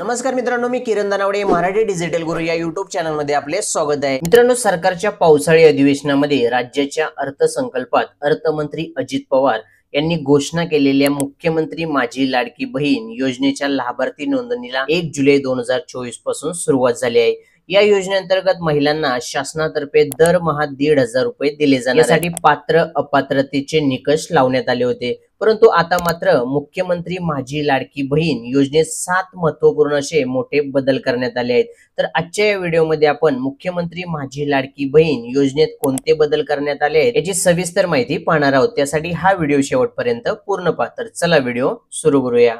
नमस्कार मित्रांनो, मी किरण दानावडे, मराठी डिजिटल गुरु या युट्यूब चॅनल मध्ये आपले स्वागत आहे। मित्रांनो, सरकारच्या पावसाळी अधिवेशनामध्ये राज्याच्या अर्थसंकल्पात अर्थमंत्री अजित पवार यांनी घोषणा केलेल्या मुख्यमंत्री माझी लाडकी बहीण योजनेच्या लाभार्थी नोंदणीला 1 जुलै 2024 पासून सुरुवात झाली आहे। या योजनेअंतर्गत महिलांना शासनातर्फे दरमहा 1,500 रुपये दिले जाणार। यासाठी पात्र अपात्रतेचे निकष लावण्यात आले होते, परंतु आता मात्र मुख्यमंत्री माझी लाडकी बहीण योजनेत 7 महत्वपूर्ण असे मोठे बदल करण्यात आले आहेत। तर आजच्या या व्हिडिओमध्ये आपण मुख्यमंत्री माझी लाडकी बहीण योजनेत कोणते बदल करण्यात आले आहेत याची सविस्तर माहिती पाहणार आहोत। त्यासाठी हा व्हिडिओ शेवटपर्यंत पूर्ण पहा। तर चला व्हिडिओ सुरू करूया।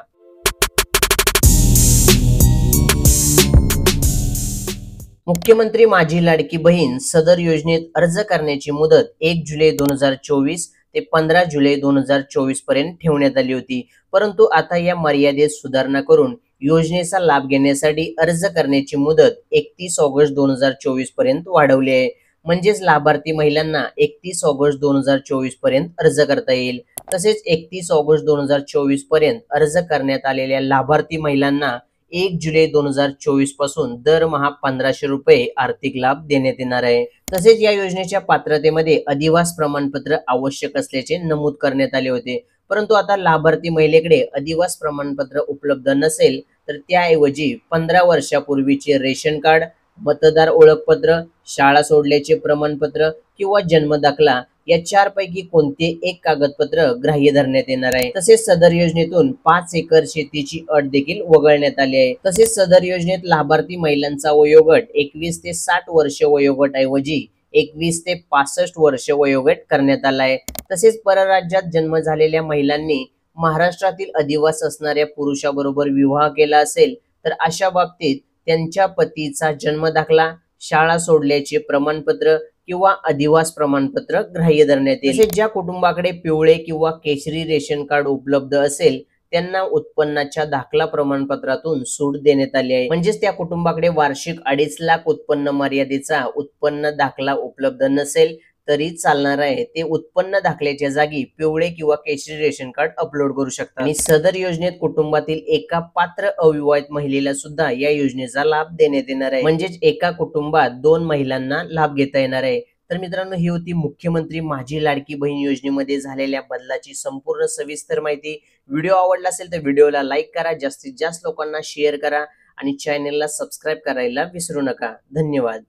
मुख्यमंत्री माझी लाडकी बहीण सदर योजनेत अर्ज करण्याची मुदत 1 जुलै 2024 ते 15 जुलै 2024 पर्यंत ठेवण्यात आली होती, परंतु आता या मर्यादेत सुधारणा करून योजनेचा लाभ घेण्यासाठी अर्ज करण्याची मुदत 31 ऑगस्ट 2024 पर्यंत वाढवली आहे। म्हणजेच लाभार्थी महिलांना 31 ऑगस्ट 2024 पर्यंत अर्ज करता येईल। तसेच 31 ऑगस्ट 2024 पर्यंत अर्ज करण्यात आलेल्या लाभार्थी महिलांना 1 जुलै 2024 पासून दरमहा 1500 रुपये आर्थिक लाभ देण्यात येणार आहे। तसेच या योजनेच्या पात्रतेमध्ये अधिवास प्रमाणपत्र आवश्यक असल्याचे नमूद करण्यात आले होते, परंतु आता लाभार्थी महिलेकडे अधिवास प्रमाणपत्र उपलब्ध नसेल तर त्याऐवजी 15 वर्षापूर्वीचे रेशन कार्ड, मतदार ओळखपत्र, शाळा सोडल्याचे प्रमाणपत्र किंवा जन्म दाखला या 4 पैकी कोणते एक कागदपत्र ग्राह्य धरण्यात येणार आहे। तसेच सदर योजनेतून 5 एकर शेतीची अट देखील वगळण्यात आली आहे। तसेच सदर योजनेत लाभार्थी महिलांचा वयोगट 21 ते 60 वर्ष वयोगट ऐवजी 21 ते 65 वर्ष वयोगट करण्यात आला आहे। तसेच परराज्यात जन्म झालेल्या महिलांनी महाराष्ट्रातील अधिवास असणाऱ्या पुरुषाबरोबर विवाह केला असेल तर अशा बाबतीत त्यांच्या पतीचा जन्म दाखला, शाळा सोडल्याचे प्रमाणपत्र किंवा अधिवास प्रमाणपत्र ग्राह्य धरण्यात येईल। तसेच ज्या कुटुंबाकडे पिवळे किंवा केशरी रेशन कार्ड उपलब्ध असेल त्यांना उत्पन्नाच्या दाखला प्रमाणपत्रातून सूट देण्यात आली आहे। म्हणजेच त्या कुटुंबाकडे वार्षिक 2.5 लाख उत्पन्न मर्यादेचा उत्पन्न दाखला उपलब्ध नसेल तरी चालणार आहे, ते उत्पन्न दाखल्याच्या जागी पिवळे किंवा केशरी रेशन कार्ड अपलोड करू शकतात। आणि सदर योजनेत कुटुंबातील एका पात्र अविवाहित महिलेला सुद्धा या योजनेचा लाभ देण्यात येणार आहे। म्हणजेच एका कुटुंबात 2 महिलांना लाभ घेता येणार आहे। तर मित्रांनो, ही होती मुख्यमंत्री माझी लाडकी बहीण योजनेमध्ये झालेल्या बदलाची संपूर्ण सविस्तर माहिती। व्हिडिओ आवडला असेल तर व्हिडिओला लाईक करा, जास्तीत जास्त लोकांना शेअर करा आणि चॅनलला सबस्क्राईब करायला विसरू नका। धन्यवाद।